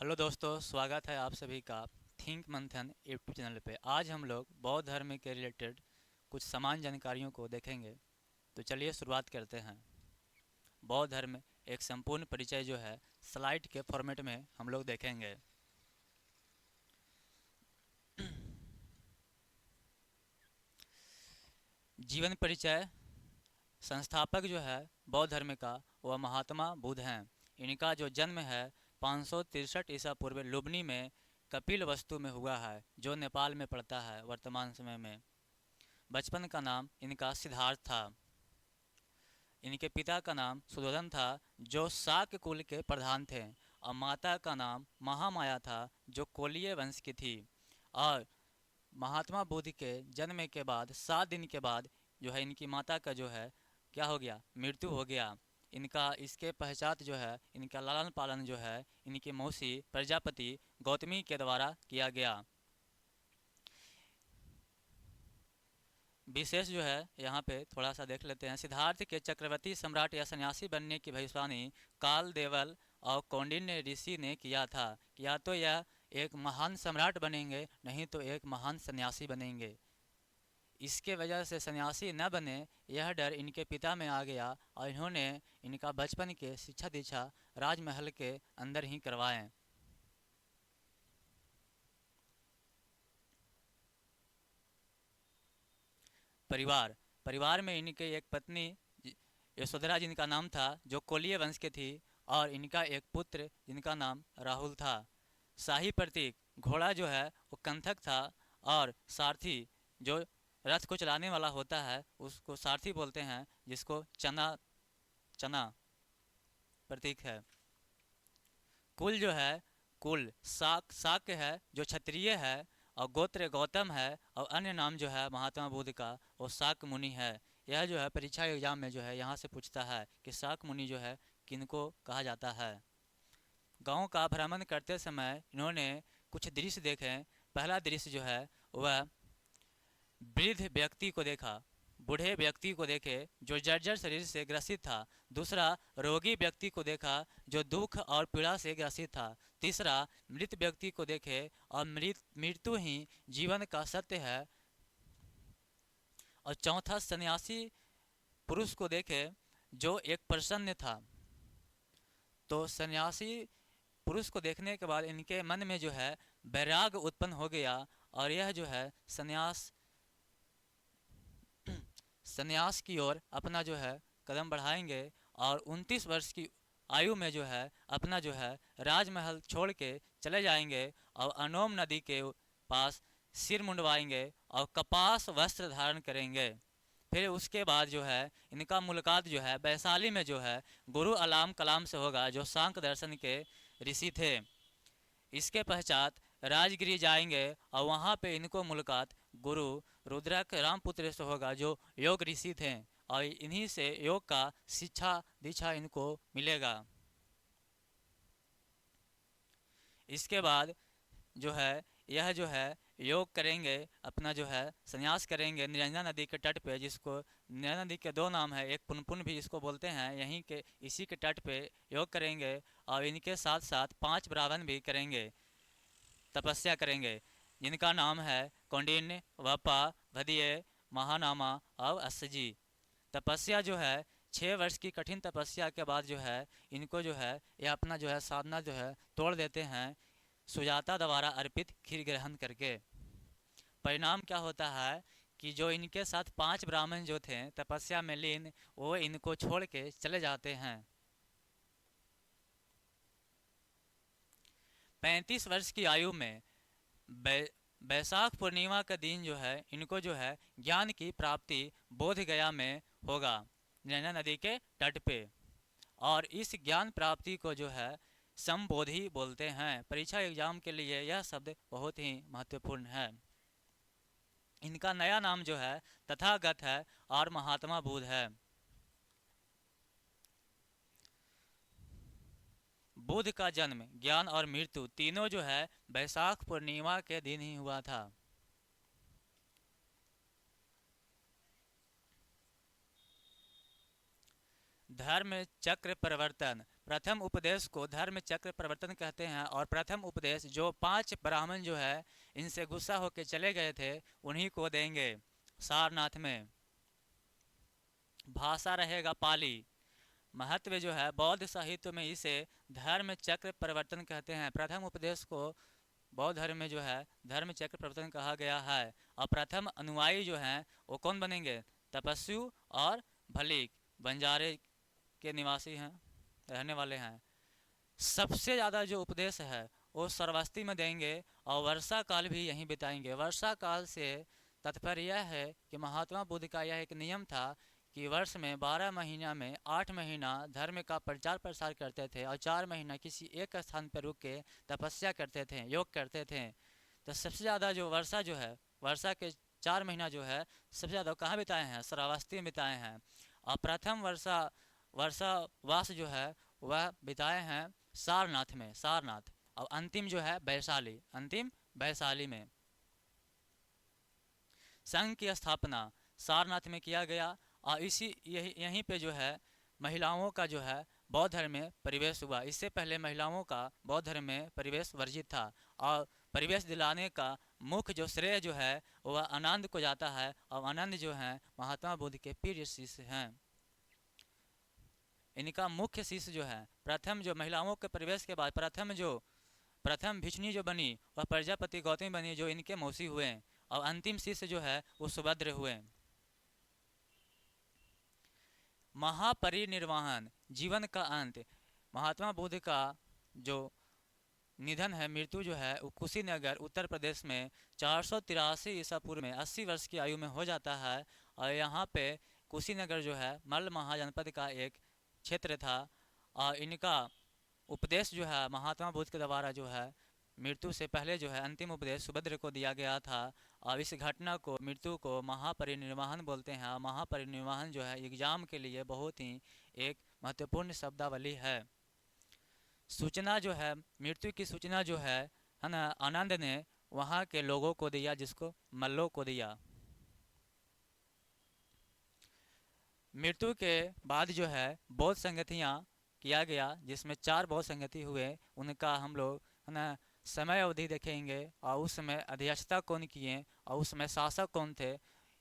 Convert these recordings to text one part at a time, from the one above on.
Hello दोस्तों, स्वागत है आप सभी का थिंक मंथन यूट्यूब चैनल पे। आज हम लोग बौद्ध धर्म के रिलेटेड कुछ समान जानकारियों को देखेंगे। तो चलिए शुरुआत करते हैं। बौद्ध धर्म एक संपूर्ण परिचय जो है स्लाइड के फॉर्मेट में हम लोग देखेंगे। जीवन परिचय। संस्थापक जो है बौद्ध धर्म का वह महात्मा बुद्ध हैं। इनका जो जन्म है 563 ईसा पूर्व लुबनी में कपिल वस्तु में हुआ है, जो नेपाल में पड़ता है वर्तमान समय में। बचपन का नाम इनका सिद्धार्थ था। इनके पिता का नाम सुधोधन था, जो शाक्य कुल के प्रधान थे, और माता का नाम महामाया था, जो कोलीय वंश की थी। और महात्मा बुद्ध के जन्म के बाद 7 दिन के बाद जो है इनकी माता का जो है क्या हो गया, मृत्यु हो गया। इनका इसके पश्चात जो है इनका लालन पालन जो है इनकी मौसी प्रजापति गौतमी के द्वारा किया गया। विशेष जो है यहाँ पे थोड़ा सा देख लेते हैं। सिद्धार्थ के चक्रवर्ती सम्राट या सन्यासी बनने की भविष्यवाणी काल देवल और कौंडिन्य ऋषि ने किया था। या तो यह एक महान सम्राट बनेंगे, नहीं तो एक महान सन्यासी बनेंगे। इसके वजह से सन्यासी न बने, यह डर इनके पिता में आ गया, और इन्होंने इनका बचपन के शिक्षा दीक्षा राजमहल के अंदर ही करवाएं। परिवार। परिवार में इनके एक पत्नी यशोधरा जिनका नाम था, जो कोलीय वंश के थी, और इनका एक पुत्र जिनका नाम राहुल था। शाही प्रतीक घोड़ा जो है वो कंथक था, और सारथी जो रथ को चलाने वाला होता है उसको सारथी बोलते हैं, जिसको चना चना प्रतीक है। कुल जो है, कुल शाक्य है जो क्षत्रिय है, और गोत्र गौतम है, और अन्य नाम जो है महात्मा बुद्ध का वो शाक्य मुनि है। यह जो है परीक्षा एग्जाम में जो है यहाँ से पूछता है कि शाक्य मुनि जो है किनको कहा जाता है। गांव का भ्रमण करते समय इन्होंने कुछ दृश्य देखे। पहला दृश्य जो है वह वृद्ध व्यक्ति को देखा, बूढ़े व्यक्ति को देखे जो जर्जर शरीर से ग्रसित था। दूसरा, रोगी व्यक्ति को देखा जो दुख और पीड़ा से ग्रसित था। तीसरा, मृत व्यक्ति को देखे और मृत्यु ही जीवन का सत्य है। और चौथा, सन्यासी पुरुष को देखे जो एक प्रसन्न था। तो सन्यासी पुरुष को देखने के बाद इनके मन में जो है वैराग्य उत्पन्न हो गया, और यह जो है संन्यास की ओर अपना जो है कदम बढ़ाएंगे। और 29 वर्ष की आयु में जो है अपना जो है राजमहल छोड़ के चले जाएंगे, और अनोम नदी के पास सिर मुंडवाएंगे और कपास वस्त्र धारण करेंगे। फिर उसके बाद जो है इनका मुलाकात जो है वैशाली में जो है गुरु अलाम कलाम से होगा, जो सांख्य दर्शन के ऋषि थे। इसके पश्चात राजगिरी जाएंगे, और वहाँ पे इनको मुलाकात गुरु रुद्रक रामपुत्र से होगा, जो योग ऋषि थे, और इन्हीं से योग का शिक्षा दीक्षा इनको मिलेगा। इसके बाद जो है यह जो है योग करेंगे, अपना जो है संन्यास करेंगे निरंजना नदी के तट पे, जिसको निरंजना नदी के दो नाम है, एक पुनपुन भी इसको बोलते हैं। यहीं के इसी के तट पे योग करेंगे, और इनके साथ साथ 5 ब्राह्मण भी करेंगे, तपस्या करेंगे, जिनका नाम है कौंडिन्य, वपा, भदीय, महानामा और अस्सजी। तपस्या जो है 6 वर्ष की कठिन तपस्या के बाद जो है इनको जो है ये अपना जो है साधना जो है तोड़ देते हैं, सुजाता द्वारा अर्पित खीर ग्रहण करके। परिणाम क्या होता है कि जो इनके साथ 5 ब्राह्मण जो थे तपस्या में लीन, वो इनको छोड़ के चले जाते हैं। 35 वर्ष की आयु में बैसाख पूर्णिमा का दिन जो है इनको जो है ज्ञान की प्राप्ति बोध गया में होगा, नैना नदी के तट पे। और इस ज्ञान प्राप्ति को जो है संबोधि बोलते हैं। परीक्षा एग्जाम के लिए यह शब्द बहुत ही महत्वपूर्ण है। इनका नया नाम जो है तथागत है और महात्मा बुद्ध है। बुद्ध का जन्म, ज्ञान और मृत्यु तीनों जो है बैसाख पूर्णिमा के दिन ही हुआ था। धर्म चक्र परिवर्तन। प्रथम उपदेश को धर्म चक्र प्रवर्तन कहते हैं, और प्रथम उपदेश जो 5 ब्राह्मण जो है इनसे गुस्सा होकर चले गए थे उन्हीं को देंगे। सारनाथ में भाषा रहेगा पाली। महत्व जो है बौद्ध साहित्य में इसे धर्म चक्र प्रवर्तन कहते हैं। प्रथम उपदेश को बौद्ध धर्म में जो है धर्म चक्र प्रवर्तन कहा गया है। और प्रथम अनुयायी जो हैं वो कौन बनेंगे? तपस्वी और भलिक, बंजारे के निवासी हैं, रहने वाले हैं। सबसे ज़्यादा जो उपदेश है वो श्रावस्ती में देंगे और वर्षा काल भी यहीं बिताएंगे। वर्षा काल से तात्पर्य यह है कि महात्मा बुद्ध का यह एक नियम था कि वर्ष में 12 महीना में 8 महीना धर्म का प्रचार प्रसार करते थे और 4 महीना किसी एक स्थान पर रुक के तपस्या करते थे, योग करते थे। तो सबसे ज़्यादा जो वर्षा जो है, वर्षा के 4 महीना जो है सबसे ज़्यादा कहाँ बिताए हैं? श्रावस्ती में बिताए हैं। और प्रथम वर्षा वास जो है वह बिताए हैं सारनाथ में, सारनाथ। और अंतिम जो है वैशाली, अंतिम वैशाली में। संघ की स्थापना सारनाथ में किया गया और यहीं पे जो है महिलाओं का जो है बौद्ध धर्म में प्रवेश हुआ। इससे पहले महिलाओं का बौद्ध धर्म में प्रवेश वर्जित था और प्रवेश दिलाने का मुख्य जो श्रेय जो है वह आनंद को जाता है, और आनंद जो है महात्मा बुद्ध के प्रिय शिष्य हैं। इनका मुख्य शिष्य जो है प्रथम जो महिलाओं के प्रवेश के बाद प्रथम भिक्षुणी जो बनी वह प्रजापति गौतमी बनी, जो इनके मौसी हुए। और अंतिम शिष्य जो है वो सुभद्र हुए। महापरिनिर्वाण, जीवन का अंत। महात्मा बुद्ध का जो निधन है, मृत्यु जो है वो कुशीनगर उत्तर प्रदेश में 483 ईसा पूर्व में 80 वर्ष की आयु में हो जाता है। और यहाँ पे कुशीनगर जो है मल्ल महाजनपद का एक क्षेत्र था। और इनका उपदेश जो है महात्मा बुद्ध के द्वारा जो है मृत्यु से पहले जो है अंतिम उपदेश सुभद्र को दिया गया था। और इस घटना को, मृत्यु को महापरिनिर्वाण बोलते हैं। और महापरिनिर्वाण जो है एग्जाम के लिए बहुत ही एक महत्वपूर्ण शब्दावली है। सूचना जो है, मृत्यु की सूचना जो है ना, आनंद ने वहाँ के लोगों को दिया, जिसको मल्लों को दिया। मृत्यु के बाद जो है बौद्ध संगतियाँ किया गया, जिसमें 4 बौद्ध संगति हुए। उनका हम लोग है ना समय अवधि देखेंगे और उस समय अध्यक्षता कौन किए और उस समय शासक कौन थे।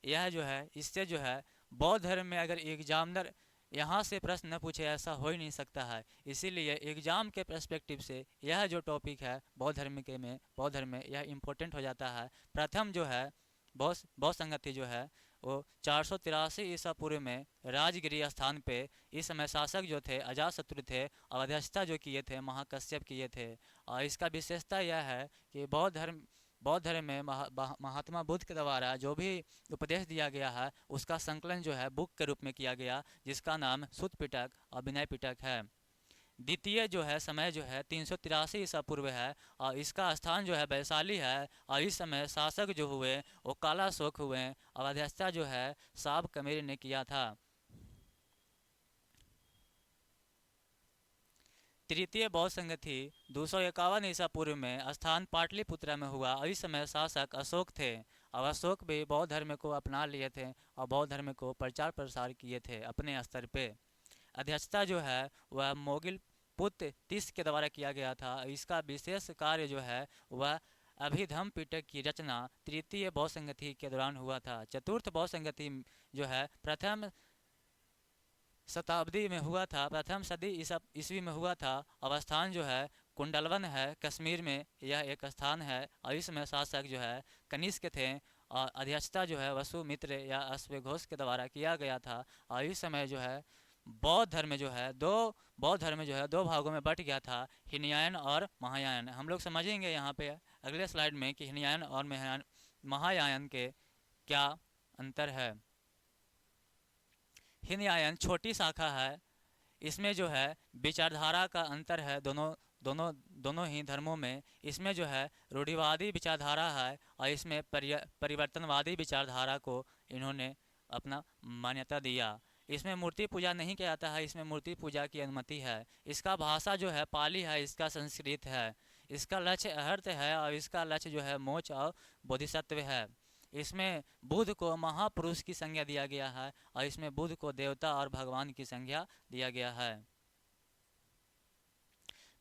यह जो है इससे जो है बौद्ध धर्म में अगर एग्जामिनर यहाँ से प्रश्न न पूछे ऐसा हो ही नहीं सकता है। इसीलिए एग्जाम के पर्सपेक्टिव से यह जो टॉपिक है बौद्ध धर्म में यह इम्पोर्टेंट हो जाता है। प्रथम जो है बौद्ध संगति जो है वो 483 ईसा पूर्व में राजगिरी स्थान पे इस समय शासक जो थे अजातशत्रु थे और अध्यक्षता जो किए थे महाकश्यप किए थे। और इसका विशेषता यह है कि बौद्ध धर्म में महात्मा बुद्ध के द्वारा जो भी उपदेश दिया गया है उसका संकलन जो है बुक के रूप में किया गया, जिसका नाम सुत्त पिटक और विनय पिटक है। द्वितीय जो है समय जो है 383 ईसा पूर्व है और इसका स्थान जो है वैशाली है। और इस समय शासक जो हुए वो कालाशोक हुए और अध्यक्षता जो है साब कमेर ने किया था। तृतीय बौद्ध संगति 251 ईसा पूर्व में स्थान पाटलिपुत्र में हुआ और इस समय शासक अशोक थे। और अशोक भी बौद्ध धर्म को अपना लिए थे और बौद्ध धर्म को प्रचार प्रसार किए थे अपने स्तर पे। अध्यक्षता जो है वह मोगिल पुत्र तीस के द्वारा किया गया था। इसका विशेष कार्य जो है वह अभिधम्म पिटक की रचना तृतीय बौद्ध संगति के दौरान हुआ था। चतुर्थ बौद्ध संगति जो है प्रथम शताब्दी में हुआ था, प्रथम सदी ईस्वी में हुआ था। और स्थान जो है कुंडलवन है कश्मीर में, यह एक स्थान है। और इसमें शासक जो है कनिष्क थे और अध्यक्षता जो है वसुमित्र या अश्वघोष के द्वारा किया गया था। और इस समय जो है बौद्ध धर्म जो है दो भागों में बट गया था, हीनयान और महायान। हम लोग समझेंगे यहाँ पे अगले स्लाइड में कि हीनयान और महायान के क्या अंतर है। हीनयान छोटी शाखा है, इसमें जो है विचारधारा का अंतर है दोनों ही धर्मों में। इसमें जो है रूढ़िवादी विचारधारा है और इसमें परिवर्तनवादी विचारधारा को इन्होंने अपना मान्यता दिया। इसमें मूर्ति पूजा नहीं किया जाता है, इसमें मूर्ति पूजा की अनुमति है। इसका भाषा जो है पाली है, इसका संस्कृत है। इसका लक्ष्य अर्थ है और इसका लक्ष्य जो है मोक्ष और बोधिसत्व है। इसमें बुद्ध को महापुरुष की संज्ञा दिया गया है और इसमें बुद्ध को देवता और भगवान की संज्ञा दिया गया है।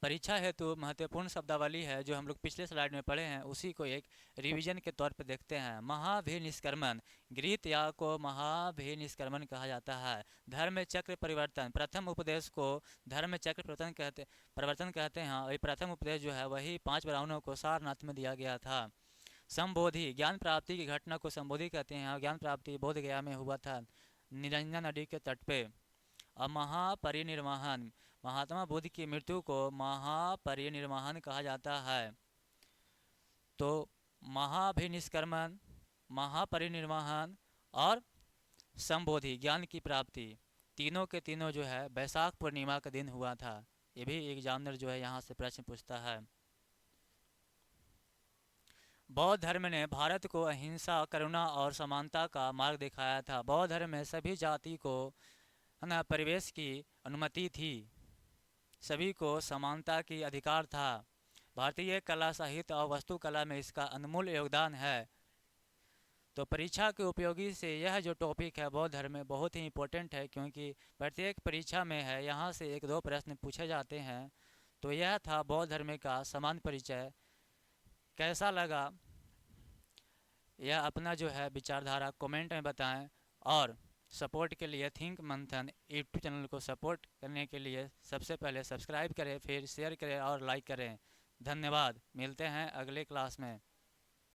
परीक्षा हेतु महत्वपूर्ण शब्दावली है जो हम लोग पिछले स्लाइड में पढ़े हैं, उसी को एक रिवीजन के तौर पर देखते हैं। महाभिनिष्क्रमण, गृहीतया को महाभिनिष्क्रमण कहा जाता है। धर्म चक्र परिवर्तन, प्रथम उपदेश को धर्म चक्र परिवर्तन कहते हैं। और प्रथम उपदेश जो है वही 5 ब्राह्मणों को सारनाथ में दिया गया था। संबोधि, ज्ञान प्राप्ति की घटना को संबोधि कहते हैं। ज्ञान प्राप्ति बोध गया में हुआ था, निरंजन नदी के तट पे। अब महापरिनिर्वाण, महात्मा बुद्ध की मृत्यु को महापरिनिर्वाण कहा जाता है। तो महाभिनिष्क्रमण, महापरिनिर्वाण और संबोधि, ज्ञान की प्राप्ति, तीनों के तीनों जो है बैसाख पूर्णिमा का दिन हुआ था। ये भी एग्जामिनर जो है यहाँ से प्रश्न पूछता है। बौद्ध धर्म ने भारत को अहिंसा, करुणा और समानता का मार्ग दिखाया था। बौद्ध धर्म में सभी जाति को ना परिवेश की अनुमति थी, सभी को समानता की अधिकार था। भारतीय कला, साहित्य और वास्तुकला में इसका अनमोल योगदान है। तो परीक्षा के उपयोगी से यह जो टॉपिक है बौद्ध धर्म में बहुत ही इम्पोर्टेंट है, क्योंकि प्रत्येक परीक्षा में है, यहाँ से 1-2 प्रश्न पूछे जाते हैं। तो यह था बौद्ध धर्म का समान परिचय। कैसा लगा यह अपना जो है विचारधारा कमेंट में बताएं, और सपोर्ट के लिए थिंक मंथन यूट्यूब चैनल को सपोर्ट करने के लिए सबसे पहले सब्सक्राइब करें, फिर शेयर करें और लाइक करें। धन्यवाद। मिलते हैं अगले क्लास में।